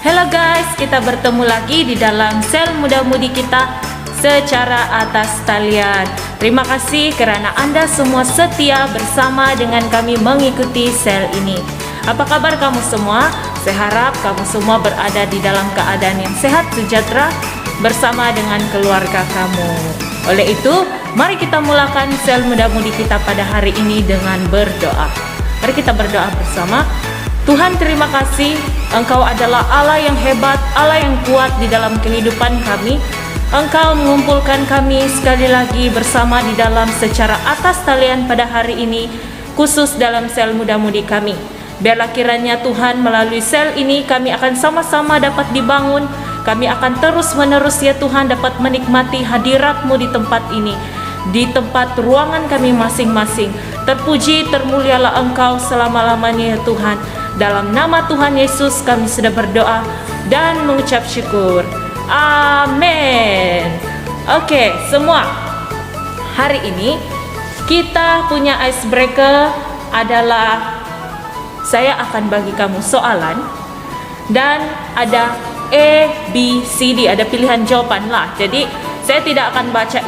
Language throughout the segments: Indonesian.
Hello guys, kita bertemu lagi di dalam sel muda-mudi kita secara atas talian. Terima kasih kerana Anda semua setia bersama dengan kami mengikuti sel ini. Apa kabar kamu semua? Saya harap kamu semua berada di dalam keadaan yang sehat sejahtera bersama dengan keluarga kamu. Oleh itu, mari kita mulakan sel muda-mudi kita pada hari ini dengan berdoa. Mari kita berdoa bersama. Tuhan, terima kasih, Engkau adalah Allah yang hebat, Allah yang kuat di dalam kehidupan kami. Engkau mengumpulkan kami sekali lagi bersama di dalam secara atas talian pada hari ini, khusus dalam sel muda-mudi kami. Biarlah kiranya Tuhan melalui sel ini kami akan sama-sama dapat dibangun. Kami akan terus-menerus ya Tuhan dapat menikmati hadirat-Mu di tempat ini, di tempat ruangan kami masing-masing. Terpuji, termulialah Engkau selama-lamanya ya Tuhan. Dalam nama Tuhan Yesus kami sudah berdoa dan mengucap syukur. Amin. Oke, semua. Hari ini kita punya icebreaker adalah saya akan bagi kamu soalan dan ada A, B, C, D, ada pilihan jawaban lah. Jadi saya tidak akan baca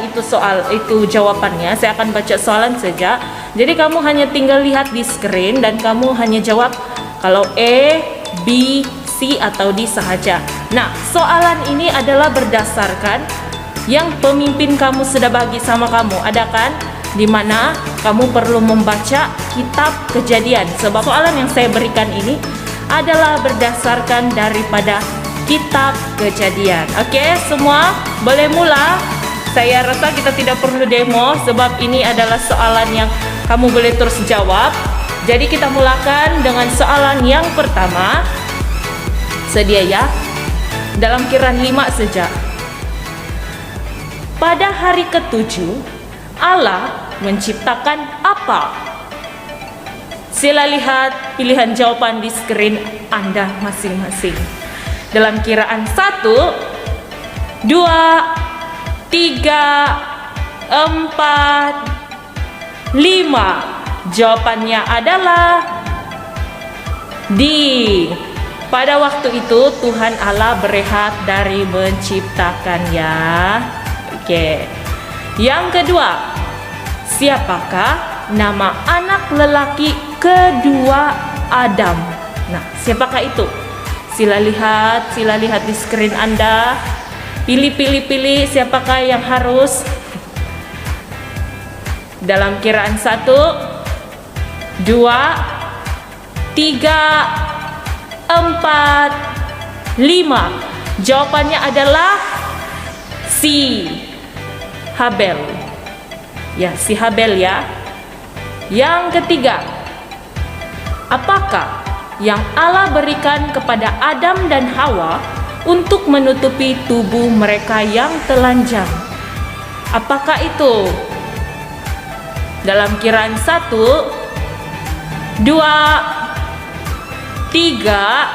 itu jawabannya. Saya akan baca soalan saja. Jadi kamu hanya tinggal lihat di screen dan kamu hanya jawab kalau A, B, C atau D sahaja. Nah, soalan ini adalah berdasarkan yang pemimpin kamu sudah bagi sama kamu. Ada kan? Di mana kamu perlu membaca kitab Kejadian. Sebab soalan yang saya berikan ini adalah berdasarkan daripada kitab Kejadian. Oke, semua boleh mula. Saya rasa kita tidak perlu demo sebab ini adalah soalan yang kamu boleh terus jawab. Jadi kita mulakan dengan soalan yang pertama. Sedia ya? Dalam kiraan 5 saja. Pada hari ke-7 Allah menciptakan apa? Sila lihat pilihan jawaban di screen Anda masing-masing. Dalam kiraan 1, 2, 3, 4, 5. Jawabannya adalah D. Pada waktu itu Tuhan Allah berehat dari menciptakannya. Oke. Yang kedua, siapakah nama anak lelaki kedua Adam? Nah, siapakah itu? Sila lihat di screen Anda. Pilih siapakah yang harus. Dalam kiraan 1, 2, 3, 4, 5. Jawabannya adalah C. Habel. Ya, si Habel ya. Yang ketiga, apakah yang Allah berikan kepada Adam dan Hawa untuk menutupi tubuh mereka yang telanjang? Apakah itu? Dalam kiraan 1, 2, 3,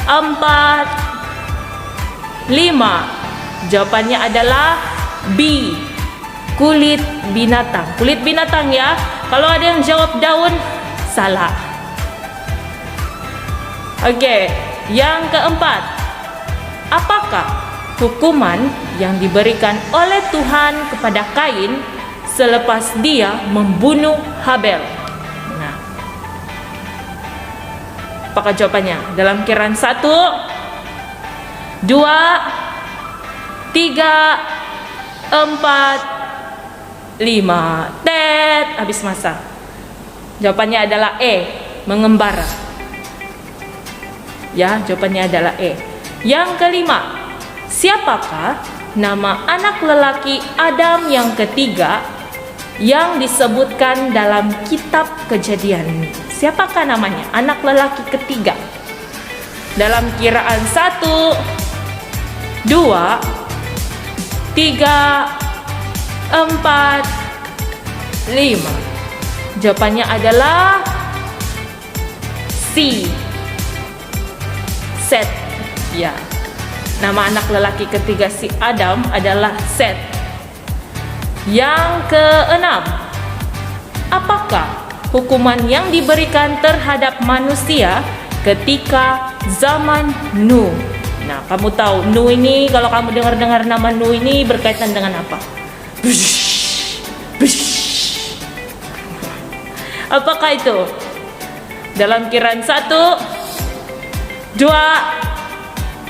4, 5. Jawabannya adalah B. Kulit binatang. Kulit binatang ya. Kalau ada yang jawab daun, salah. Oke, yang keempat. Apakah hukuman yang diberikan oleh Tuhan kepada Kain selepas dia membunuh Habel? Apakah jawabannya? Dalam kiraan 1, 2, 3, 4, 5. Habis masa. Jawabannya adalah E. Mengembara. Ya, jawabannya adalah E. Yang kelima, siapakah nama anak lelaki Adam yang ketiga yang disebutkan dalam kitab Kejadian? Siapakah namanya? Anak lelaki ketiga. Dalam kiraan 1, 2, 3, 4, 5. Jawabannya adalah C. Set. Ya. Nama anak lelaki ketiga si Adam adalah Set. Yang keenam, apakah hukuman yang diberikan terhadap manusia ketika zaman Nuh. Nah, kamu tahu Nuh ini, kalau kamu dengar nama Nuh ini berkaitan dengan apa? Apakah itu? Dalam Kiran 1, 2,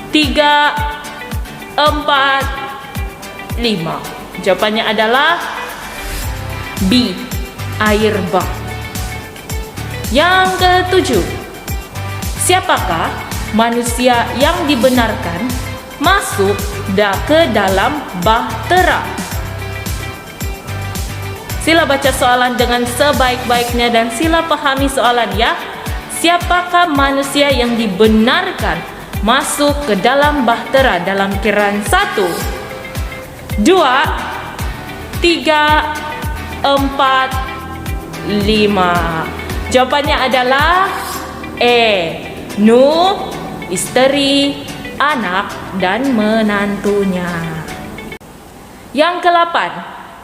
3, 4, 5. Jawabannya adalah B, air bah. Yang ketujuh, siapakah manusia yang dibenarkan masuk ke dalam bahtera? Sila baca soalan dengan sebaik-baiknya dan sila pahami soalan ya. Siapakah manusia yang dibenarkan masuk ke dalam bahtera dalam Kiran 1, 2, 3, 4, 5. Jawabannya adalah E, Nuh, istri, anak, dan menantunya. Yang ke-8,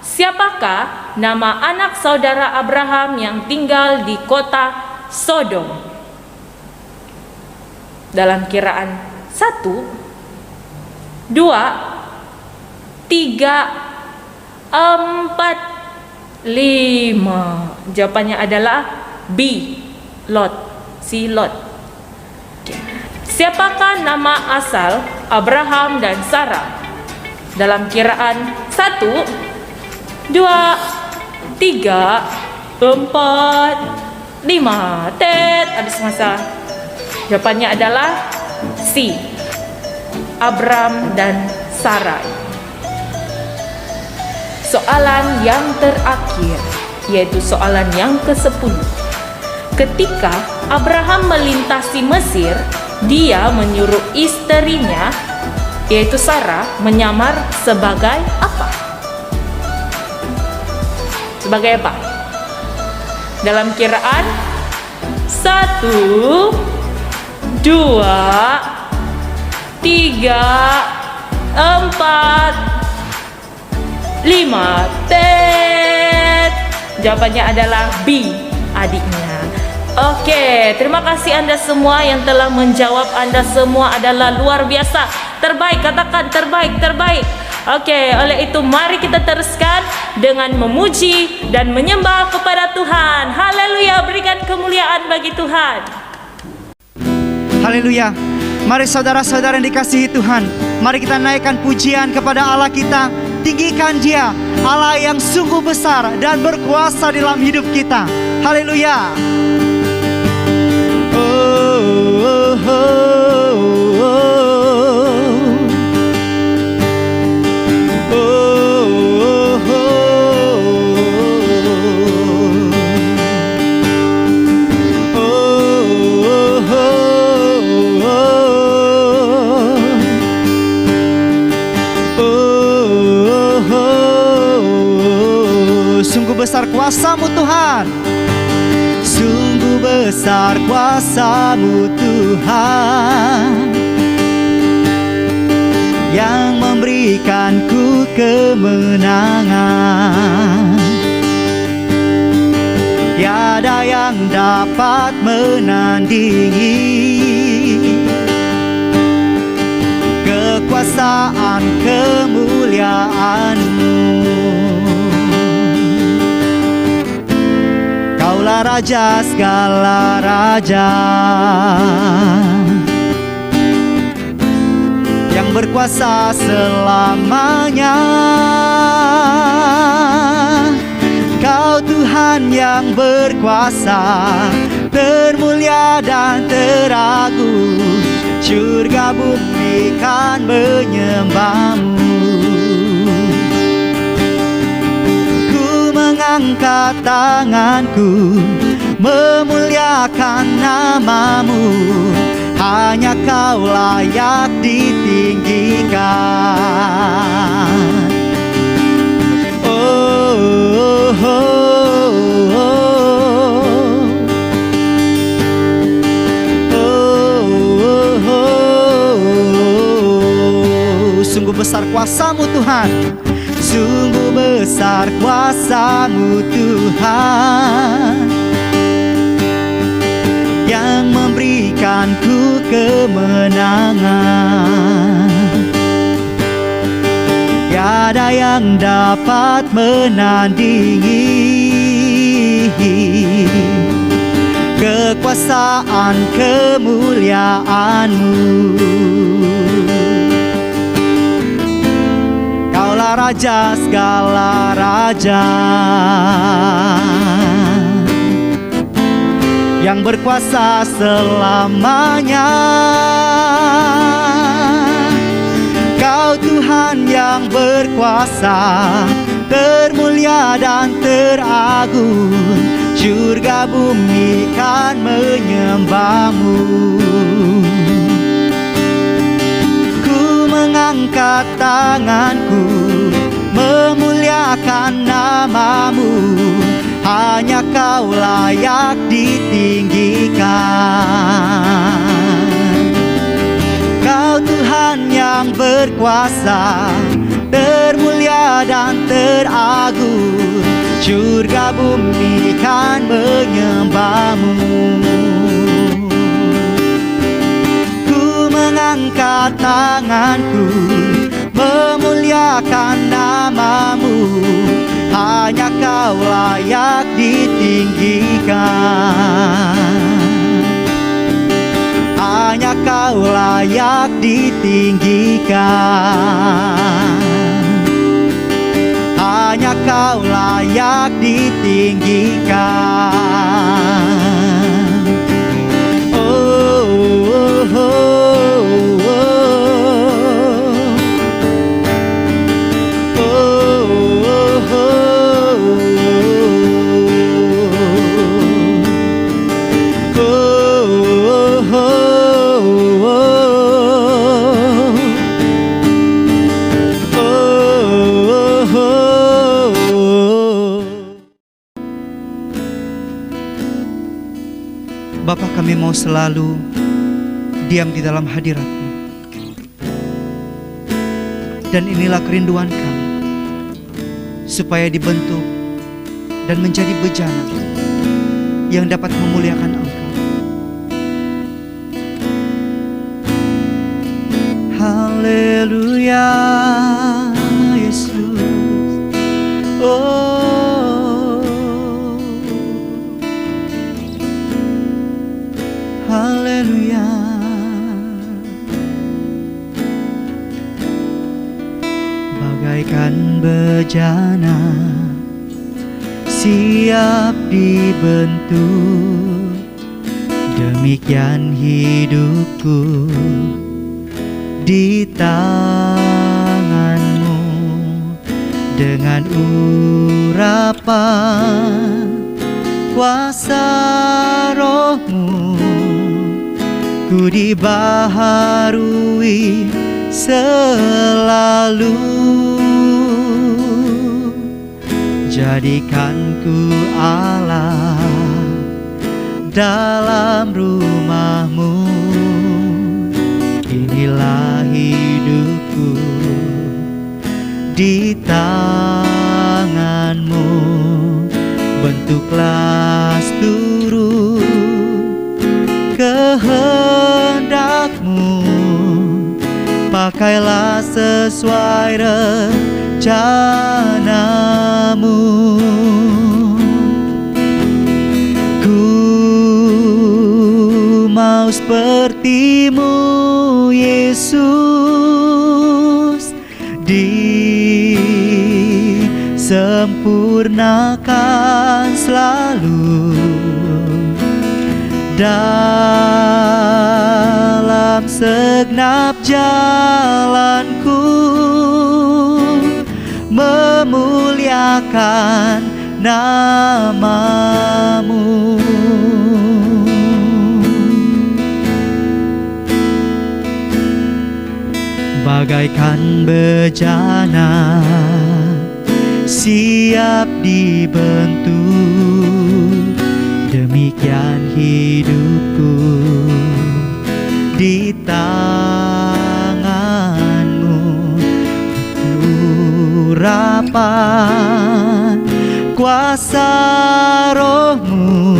siapakah nama anak saudara Abraham yang tinggal di kota Sodom? Dalam Kiraan 1, 2, 3, 4, 5. Jawabannya adalah B, Lot, si Lot. Siapakah nama asal Abraham dan Sarah? Dalam Kiraan 1, 2, 3, 4, 5. Tet, habis masa. Jawabannya adalah C, Abram dan Sarai. Soalan yang terakhir, yaitu soalan yang ke-10. Ketika Abraham melintasi Mesir, dia menyuruh istrinya, yaitu Sarah, menyamar sebagai apa? Sebagai apa? Dalam Kiraan 1, 2, 3, 4, 5. Tet. Jawabannya adalah B, adiknya. Oke, terima kasih Anda semua yang telah menjawab. Anda semua adalah luar biasa. Terbaik, katakan terbaik, terbaik. Oke, oleh itu mari kita teruskan dengan memuji dan menyembah kepada Tuhan. Haleluya, berikan kemuliaan bagi Tuhan. Haleluya. Mari saudara-saudara yang dikasihi Tuhan, mari kita naikkan pujian kepada Allah kita. Tinggikan Dia, Allah yang sungguh besar dan berkuasa dalam hidup kita. Haleluya. Sungguh besar kuasa-Mu Tuhan, sungguh besar kuasa-Mu Tuhan, yang memberikanku kemenangan. Tiada yang dapat menandingi kekuasaan kemuliaan-Mu. Kaulah Raja segala raja, yang berkuasa selamanya. Kau Tuhan yang berkuasa, termulia dan teragung. Surga bumi kan menyembah-Mu. Angkat tanganku memuliakan nama-Mu, hanya Kau layak ditinggikan. Oh, oh, oh, oh, oh. Sungguh besar kuasa-Mu Tuhan, sungguh besar kuasa-Mu Tuhan, yang memberikan berikanku kemenangan. Tiada yang dapat menandingi kekuasaan kemuliaan-Mu. Kaulah Raja segala raja, yang berkuasa selamanya. Kau Tuhan yang berkuasa, termulia dan teragung, surga bumi kan menyembah-Mu. Ku mengangkat tanganku, memuliakan nama-Mu, hanya Kau layak ditinggikan. Kau Tuhan yang berkuasa, termulia dan teragung, surga bumi kan menyembah-Mu. Ku mengangkat tanganku, memuliakan nama-Mu, hanya Kau layak ditinggikan. Hanya Kau layak ditinggikan. Hanya Kau layak ditinggikan. Oh, oh, oh, oh. Oh, oh, Bapa, kami mau selalu diam di dalam hadirat-Mu. Dan inilah kerinduan kami, supaya dibentuk dan menjadi bejana yang dapat memuliakan Engkau. Haleluya, Yesus. Oh, haleluya. Bagaikan bejana siap dibentuk, demikian hidupku di tangan-Mu. Dengan urapan kuasa Roh-Mu, ku dibaharui selalu. Jadikan ku Allah dalam rumah-Mu. Inilah hidupku di tangan-Mu. Bentuklah seluruh kehendak-Mu, pakailah sesuai rencana-Mu. Ku mau seperti-Mu, Yesus, disempurnakan selalu dalam segenap jalanku, memuliakan nama-Mu. Bagaikan bejana siap dibentuk, demikian hidupku di tangan-Mu. Urapan kuasa Roh-Mu,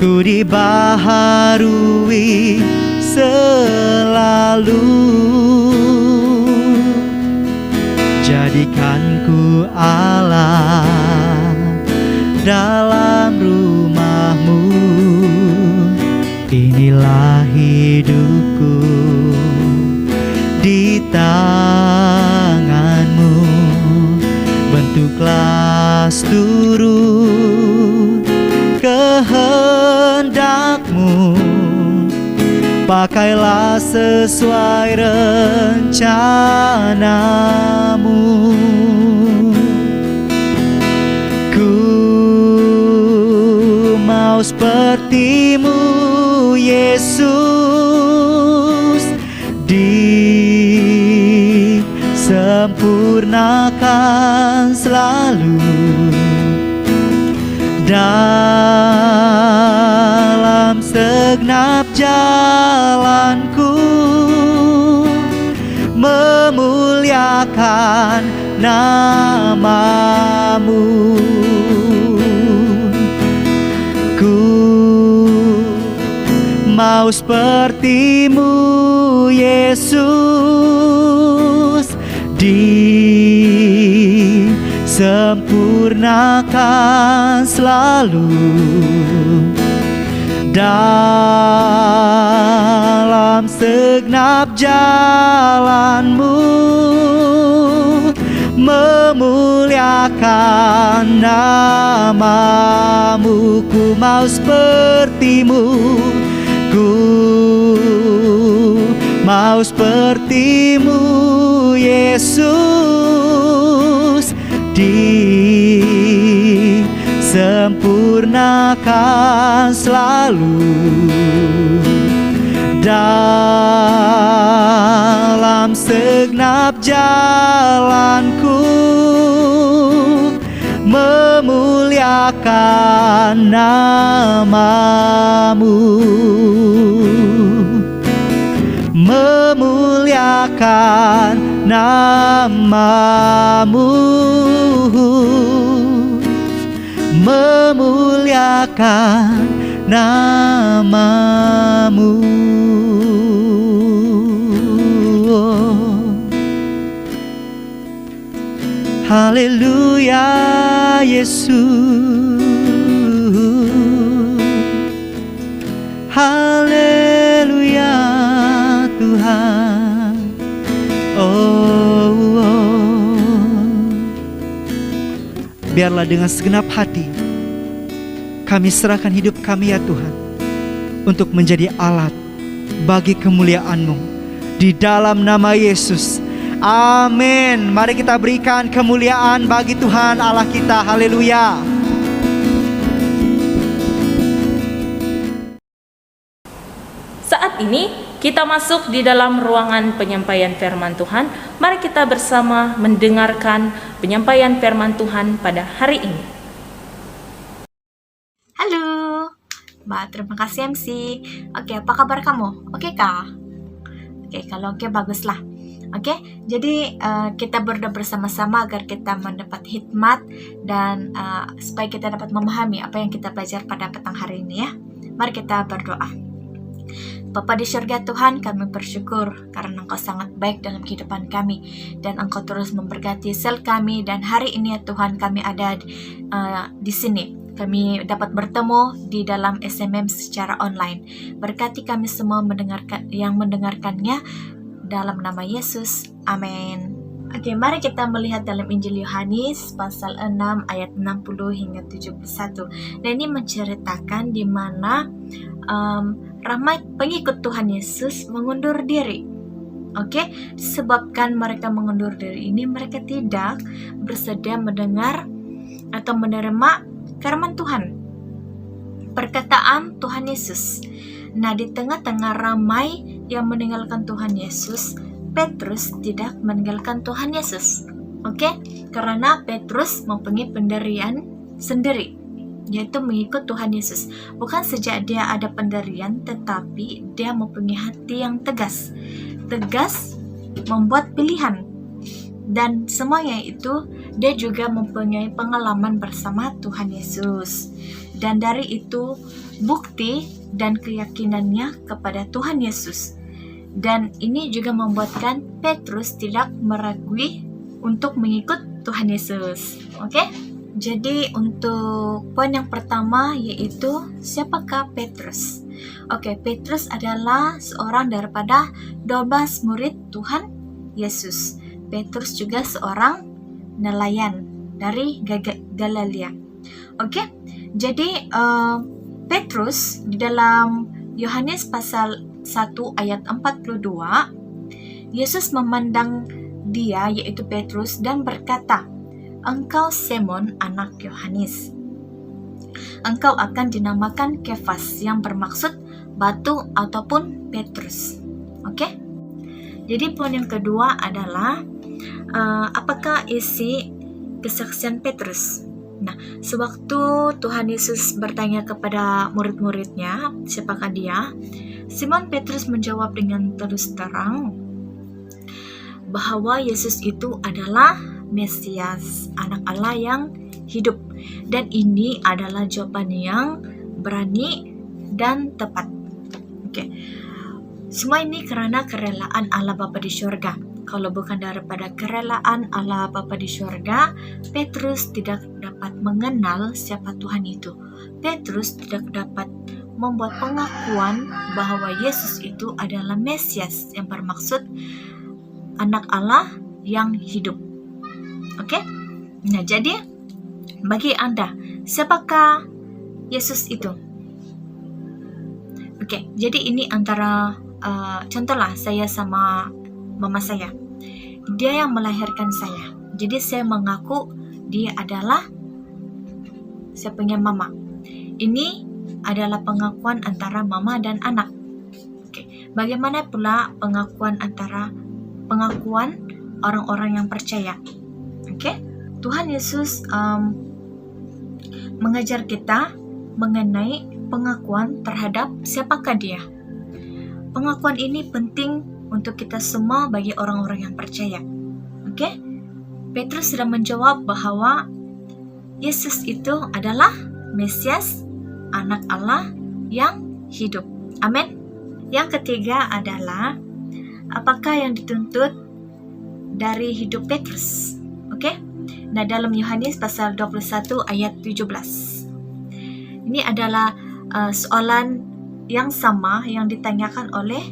ku dibaharui selalu. Jadikanku Allah dalam rumahmu, inilah hidupku di tanganmu. Bentuklah seluruh kehendakmu, pakailah sesuai rencanamu. Ku mau sepertimu Yesus, disempurnakan selalu dalam segenap jalanku, memuliakan namamu. Ku mau sepertimu Yesus, disempurnakan selalu dalam segenap jalanmu, memuliakan namamu. Ku mau sepertimu, ku mau sepertimu Yesus, disempurnakan selalu dalam segenap jalanku, memuliakan namamu, memuliakan namamu, memuliakan namamu. Haleluya Yesus, haleluya Tuhan. Biarlah dengan segenap hati kami serahkan hidup kami ya Tuhan, untuk menjadi alat bagi kemuliaan-Mu di dalam nama Yesus. Amin. Mari kita berikan kemuliaan bagi Tuhan Allah kita. Haleluya. Saat ini kita masuk di dalam ruangan penyampaian firman Tuhan. Mari kita bersama mendengarkan penyampaian firman Tuhan pada hari ini. Halo, Mbak, terima kasih MC. Oke, apa kabar kamu? Oke kah? Oke, kalau oke baguslah. Oke, jadi kita berdoa bersama-sama agar kita mendapat hikmat dan supaya kita dapat memahami apa yang kita belajar pada petang hari ini ya. Mari kita berdoa. Bapa di surga Tuhan, kami bersyukur karena Engkau sangat baik dalam kehidupan kami dan Engkau terus memberkati sel kami, dan hari ini ya Tuhan kami ada di sini. Kami dapat bertemu di dalam SMM secara online. Berkati kami semua yang mendengarkannya dalam nama Yesus. Amin. Oke, mari kita melihat dalam Injil Yohanes pasal 6 ayat 60 hingga 71. Dan ini menceritakan di mana ramai pengikut Tuhan Yesus mengundur diri. Oke, disebabkan mereka mengundur diri ini, mereka tidak bersedia mendengar atau menerima firman Tuhan, perkataan Tuhan Yesus. Nah, di tengah-tengah ramai yang meninggalkan Tuhan Yesus, Petrus tidak meninggalkan Tuhan Yesus. Oke, karena Petrus mempunyai pendirian sendiri, yaitu mengikut Tuhan Yesus. Bukan sejak dia ada pendirian, tetapi dia mempunyai hati yang tegas membuat pilihan, dan semuanya itu dia juga mempunyai pengalaman bersama Tuhan Yesus. dan dari itu bukti dan keyakinannya kepada Tuhan Yesus. Dan ini juga membuatkan Petrus tidak meragui untuk mengikut Tuhan Yesus. Oke? Jadi untuk poin yang pertama yaitu siapakah Petrus? Oke, Petrus adalah seorang daripada 12 murid Tuhan Yesus. Petrus juga seorang nelayan dari Galilea. Oke? Jadi Petrus di dalam Yohanes pasal 1 ayat 42, Yesus memandang dia yaitu Petrus dan berkata, "Engkau Simon anak Yohanes. Engkau akan dinamakan Kefas yang bermaksud batu ataupun Petrus." Oke? Jadi poin yang kedua adalah apakah isi kesaksian Petrus? Nah, sewaktu Tuhan Yesus bertanya kepada murid-muridnya, siapakah dia? Simon Petrus menjawab dengan terus terang bahwa Yesus itu adalah Mesias, anak Allah yang hidup. Dan ini adalah jawaban yang berani dan tepat. Oke. Semua ini karena kerelaan Allah Bapa di surga. Kalau bukan daripada kerelaan Allah Bapa di surga, Petrus tidak dapat mengenal siapa Tuhan itu. Petrus tidak dapat membuat pengakuan bahwa Yesus itu adalah Mesias yang bermaksud anak Allah yang hidup. Oke? Nah, jadi bagi Anda, siapakah Yesus itu? Oke, jadi ini antara contohlah saya sama mama saya. Dia yang melahirkan saya. Jadi saya mengaku dia adalah saya punya mama. Ini adalah pengakuan antara mama dan anak. Oke. Bagaimana pula pengakuan orang-orang yang percaya? Oke. Tuhan Yesus mengajar kita mengenai pengakuan terhadap siapakah dia. Pengakuan ini penting untuk kita semua bagi orang-orang yang percaya. Oke? Petrus sudah menjawab bahwa Yesus itu adalah Mesias, anak Allah yang hidup. Amin. Yang ketiga adalah apakah yang dituntut dari hidup Petrus? Oke? Nah, dalam Yohanes pasal 21 ayat 17. Ini adalah soalan yang sama yang ditanyakan oleh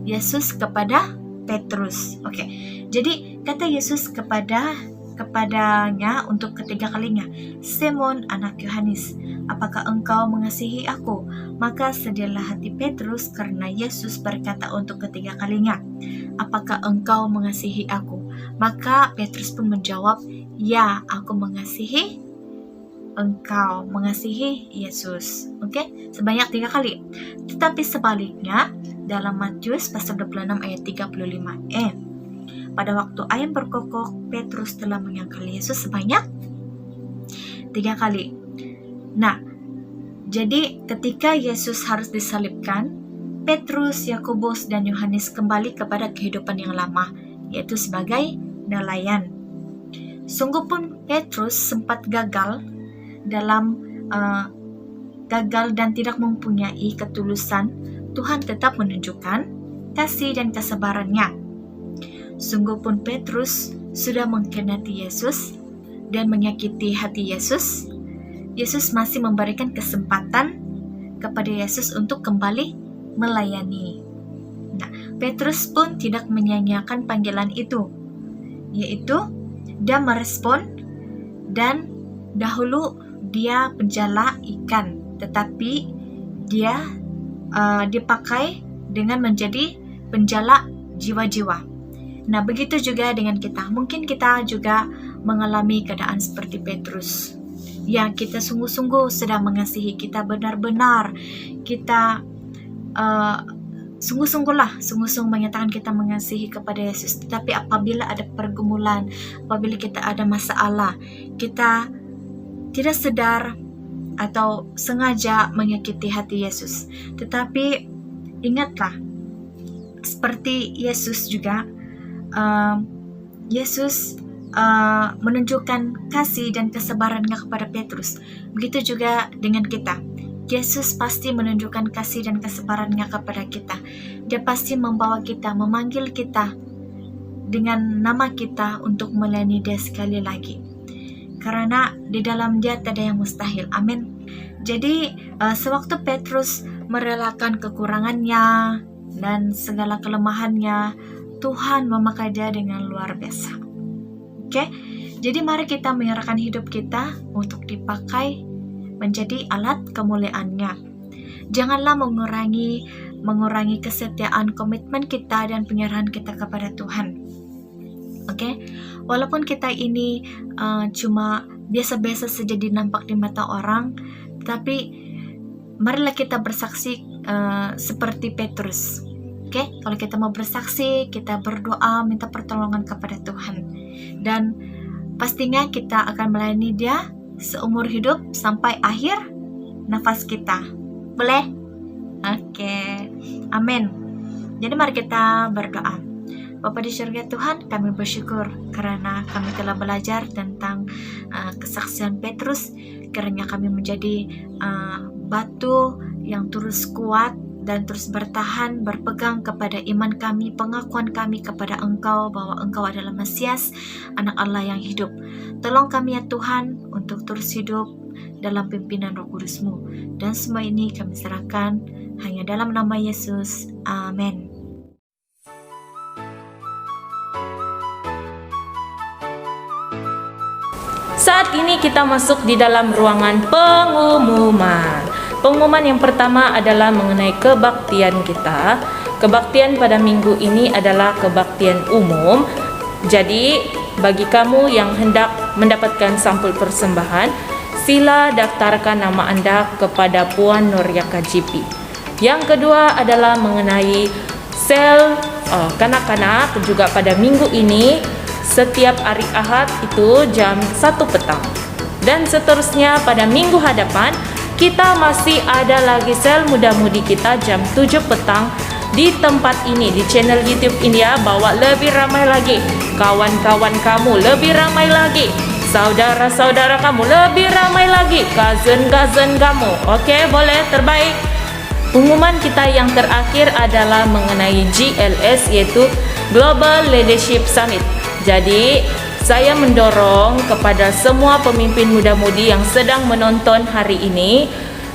Yesus kepada Petrus. Oke. Jadi kata Yesus kepadanya untuk ketiga kalinya, "Simon anak Yohanes, apakah engkau mengasihi aku?" Maka sedihlah hati Petrus karena Yesus berkata untuk ketiga kalinya, "Apakah engkau mengasihi aku?" Maka Petrus pun menjawab, "Ya, aku mengasihi engkau," mengasihi Yesus. Oke, sebanyak 3 kali. Tetapi sebaliknya dalam Matius pasal 26 ayat 35. Pada waktu ayam berkokok, Petrus telah menyangkal Yesus sebanyak 3 kali. Nah, jadi ketika Yesus harus disalibkan, Petrus, Yakobus, dan Yohanes kembali kepada kehidupan yang lama, yaitu sebagai nelayan. Sungguh pun Petrus sempat gagal dan tidak mempunyai ketulusan. Tuhan tetap menunjukkan kasih dan kesabarannya. Sungguh pun Petrus sudah mengkhianati Yesus dan menyakiti hati Yesus. Yesus masih memberikan kesempatan kepada Yesus untuk kembali melayani. Nah, Petrus pun tidak menyia-nyiakan panggilan itu, yaitu dia merespon dan dahulu dia penjala ikan, tetapi dia dipakai dengan menjadi penjala jiwa-jiwa. Nah, begitu juga dengan kita. Mungkin kita juga mengalami keadaan seperti Petrus. Ya, kita sungguh-sungguh sedang mengasihi, kita benar-benar, kita sungguh-sungguh menyatakan kita mengasihi kepada Yesus. Tetapi apabila ada pergumulan, apabila kita ada masalah, kita tidak sadar atau sengaja menyakiti hati Yesus. Tetapi ingatlah, seperti Yesus juga, Yesus menunjukkan kasih dan kesabarannya kepada Petrus. Begitu juga dengan kita. Yesus pasti menunjukkan kasih dan kesabarannya kepada kita. Dia pasti membawa kita, memanggil kita dengan nama kita untuk melayani Dia sekali lagi. Karena di dalam Dia tak ada yang mustahil. Amin. Jadi sewaktu Petrus merelakan kekurangannya dan segala kelemahannya, Tuhan memakai dia dengan luar biasa. Oke? Jadi mari kita menyerahkan hidup kita untuk dipakai menjadi alat kemuliaan-Nya. Janganlah mengurangi kesetiaan, komitmen kita dan penyerahan kita kepada Tuhan. Oke? Walaupun kita ini cuma biasa-biasa saja nampak di mata orang, tapi marilah kita bersaksi seperti Petrus. Oke? Kalau kita mau bersaksi, kita berdoa, minta pertolongan kepada Tuhan. Dan pastinya kita akan melayani Dia seumur hidup sampai akhir nafas kita. Boleh? Oke. Amin. Jadi mari kita berdoa. Bapa di surga Tuhan, kami bersyukur karena kami telah belajar tentang kesaksian Petrus. Kiranya kami menjadi batu yang terus kuat dan terus bertahan, berpegang kepada iman kami, pengakuan kami kepada Engkau bahwa Engkau adalah Mesias, Anak Allah yang hidup. Tolong kami ya Tuhan untuk terus hidup dalam pimpinan Roh Kudus-Mu. Dan semua ini kami serahkan hanya dalam nama Yesus. Amin. Saat ini kita masuk di dalam ruangan pengumuman. Pengumuman yang pertama adalah mengenai kebaktian kita. Kebaktian pada minggu ini adalah kebaktian umum. Jadi, bagi kamu yang hendak mendapatkan sampul persembahan, sila daftarkan nama Anda kepada Puan Nuria KGP. Yang kedua adalah mengenai sel kanak-kanak juga pada minggu ini. Setiap hari Ahad itu jam 1 petang. Dan seterusnya pada minggu hadapan kita masih ada lagi sel muda-mudi kita jam 7 petang di tempat ini, di channel YouTube ini ya. Bawa lebih ramai lagi kawan-kawan kamu, lebih ramai lagi saudara-saudara kamu, lebih ramai lagi cousin-cousin kamu. Oke, boleh, terbaik. Pengumuman kita yang terakhir adalah mengenai GLS, yaitu Global Leadership Summit. Jadi, saya mendorong kepada semua pemimpin muda-mudi yang sedang menonton hari ini,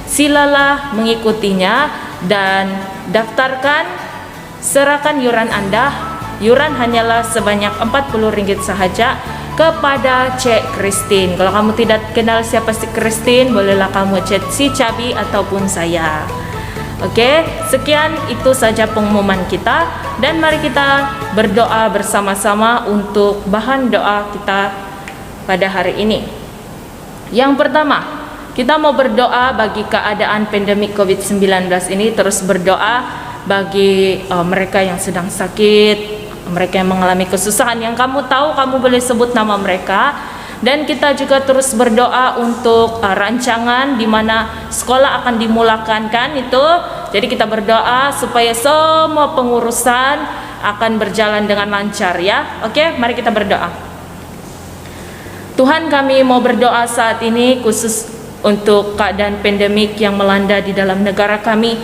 silalah mengikutinya dan daftarkan, serahkan yuran Anda. Yuran hanyalah sebanyak Rp40 sahaja kepada Cik Christine. Kalau kamu tidak kenal siapa si Christine, bolehlah kamu chat si Cabi ataupun saya. Oke, sekian itu saja pengumuman kita, dan mari kita berdoa bersama-sama untuk bahan doa kita pada hari ini. Yang pertama, kita mau berdoa bagi keadaan pandemik COVID-19 ini, terus berdoa bagi mereka yang sedang sakit, mereka yang mengalami kesusahan, yang kamu tahu kamu boleh sebut nama mereka. Dan kita juga terus berdoa untuk rancangan di mana sekolah akan dimulakan kan itu. Jadi kita berdoa supaya semua pengurusan akan berjalan dengan lancar ya. Oke, mari kita berdoa. Tuhan, kami mau berdoa saat ini khusus untuk keadaan pandemik yang melanda di dalam negara kami,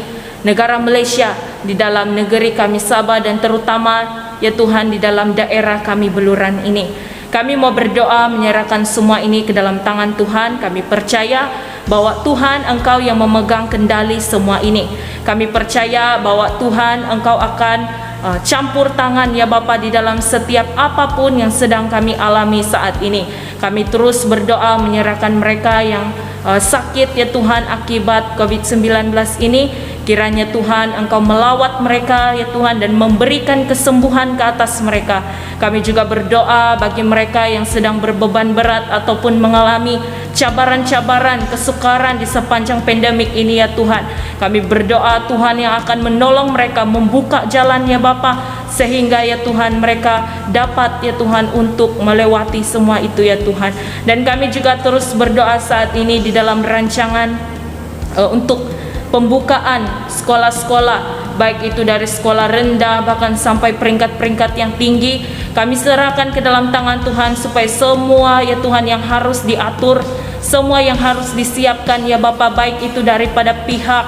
negara Malaysia, di dalam negeri kami Sabah, dan terutama ya Tuhan di dalam daerah kami Beluran ini. Kami mau berdoa menyerahkan semua ini ke dalam tangan Tuhan. Kami percaya bahwa Tuhan Engkau yang memegang kendali semua ini. Kami percaya bahwa Tuhan Engkau akan campur tangan ya Bapa di dalam setiap apapun yang sedang kami alami saat ini. Kami terus berdoa menyerahkan mereka yang sakit ya Tuhan akibat COVID-19 ini. Kiranya Tuhan Engkau melawat mereka ya Tuhan dan memberikan kesembuhan ke atas mereka. Kami juga berdoa bagi mereka yang sedang berbeban berat ataupun mengalami cabaran-cabaran, kesukaran di sepanjang pandemik ini ya Tuhan. Kami berdoa Tuhan yang akan menolong mereka, membuka jalan ya Bapa, sehingga ya Tuhan mereka dapat ya Tuhan untuk melewati semua itu ya Tuhan. Dan kami juga terus berdoa saat ini di dalam rancangan untuk pembukaan sekolah-sekolah, baik itu dari sekolah rendah bahkan sampai peringkat-peringkat yang tinggi. kami serahkan ke dalam tangan Tuhan, supaya semua ya Tuhan yang harus diatur, semua yang harus disiapkan ya Bapa, baik itu daripada pihak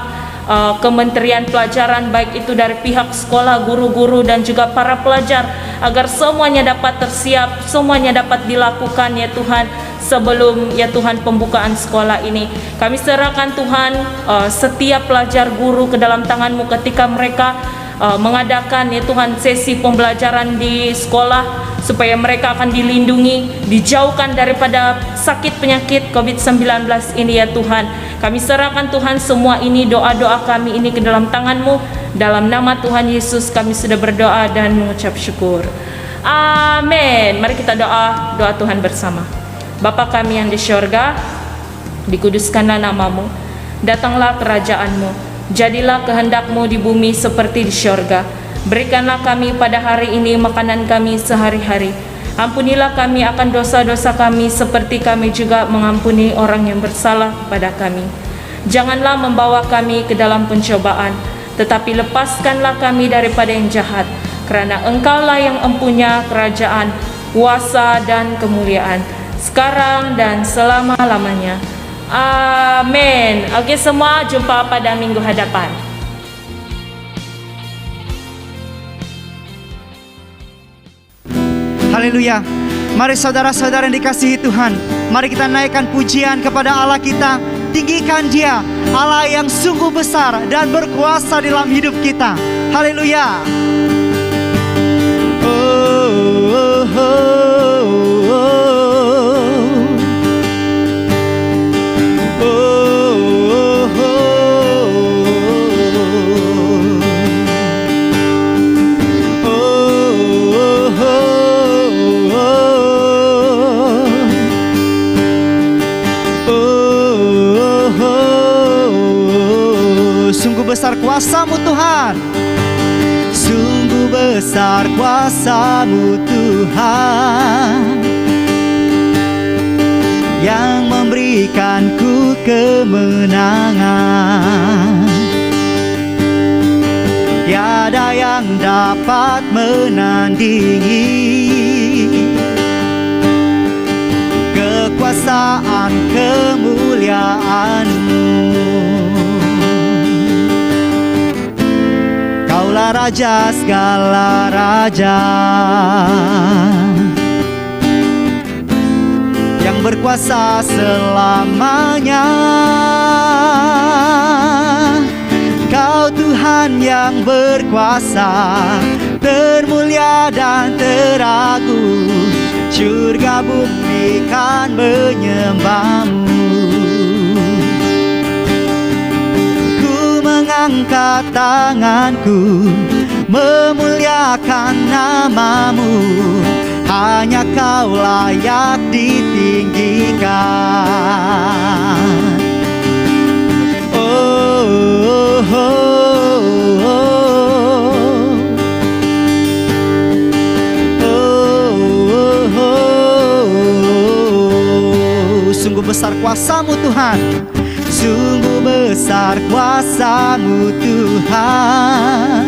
Kementerian Pelajaran, baik itu dari pihak sekolah, guru-guru dan juga para pelajar, agar semuanya dapat tersiap, semuanya dapat dilakukan ya Tuhan sebelum ya Tuhan pembukaan sekolah ini. Kami serahkan Tuhan setiap pelajar guru ke dalam tangan-Mu ketika mereka mengadakan ya Tuhan sesi pembelajaran di sekolah, supaya mereka akan dilindungi, dijauhkan daripada sakit penyakit COVID-19 ini ya Tuhan. Kami serahkan Tuhan semua ini, doa-doa kami ini ke dalam tangan-Mu. Dalam nama Tuhan Yesus kami sudah berdoa dan mengucap syukur. Amin. Mari kita doa Tuhan bersama. Bapa kami yang di syurga, dikuduskanlah nama-Mu, datanglah kerajaan-Mu, jadilah kehendak-Mu di bumi seperti di syurga. Berikanlah kami pada hari ini makanan kami sehari-hari. Ampunilah kami akan dosa-dosa kami, seperti kami juga mengampuni orang yang bersalah kepada kami. Janganlah membawa kami ke dalam pencobaan, tetapi lepaskanlah kami daripada yang jahat. Karena Engkaulah yang empunya kerajaan, kuasa dan kemuliaan, sekarang dan selama-lamanya. Amin. Oke semua, jumpa pada minggu hadapan. Haleluya. Mari saudara-saudara yang dikasihi Tuhan, mari kita naikkan pujian kepada Allah kita. Tinggikan Dia, Allah yang sungguh besar dan berkuasa dalam hidup kita. Haleluya. Oh, oh, oh, besar kuasa-Mu Tuhan, sungguh besar kuasa-Mu Tuhan, yang memberikanku kemenangan. Tiada yang dapat menandingi kekuasaan kemuliaan-Mu. Kaulah Raja segala raja, yang berkuasa selamanya. Kau Tuhan yang berkuasa, termulia dan teragung, surga bumi kan menyembah-Mu. Angkat tanganku memuliakan nama-Mu, hanya Kau layak ditinggikan. Oh, oh, oh, oh, oh. Sungguh besar kuasa-Mu Tuhan, sungguh besar kuasa-Mu Tuhan,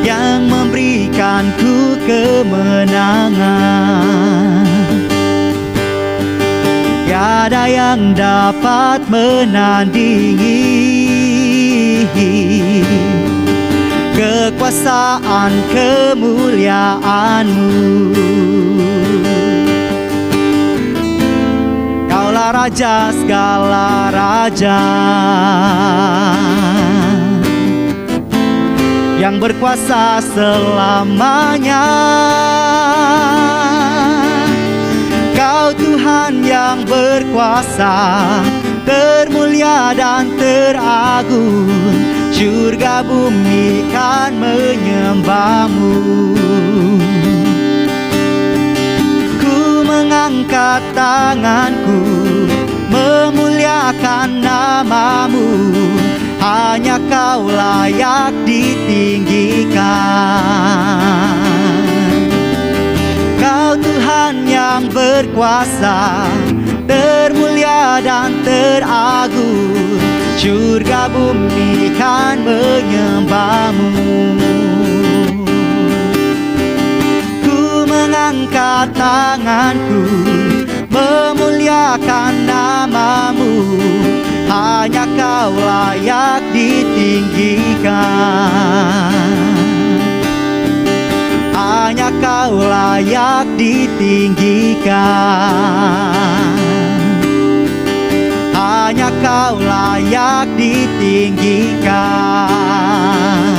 yang memberikanku kemenangan. Tiada yang dapat menandingi kekuasaan kemuliaan-Mu. Kaulah Raja segala raja, yang berkuasa selamanya. Kau Tuhan yang berkuasa, termulia dan teragung, surga bumi kan menyembah-Mu. Mengangkat tanganku memuliakan nama-Mu, hanya Kau layak ditinggikan. Kau Tuhan yang berkuasa, termulia dan teragung, surga bumi kan menyembah-Mu. tanganku memuliakan namamu. Hanya kau layak ditinggikan, hanya kau layak ditinggikan, hanya kau layak ditinggikan.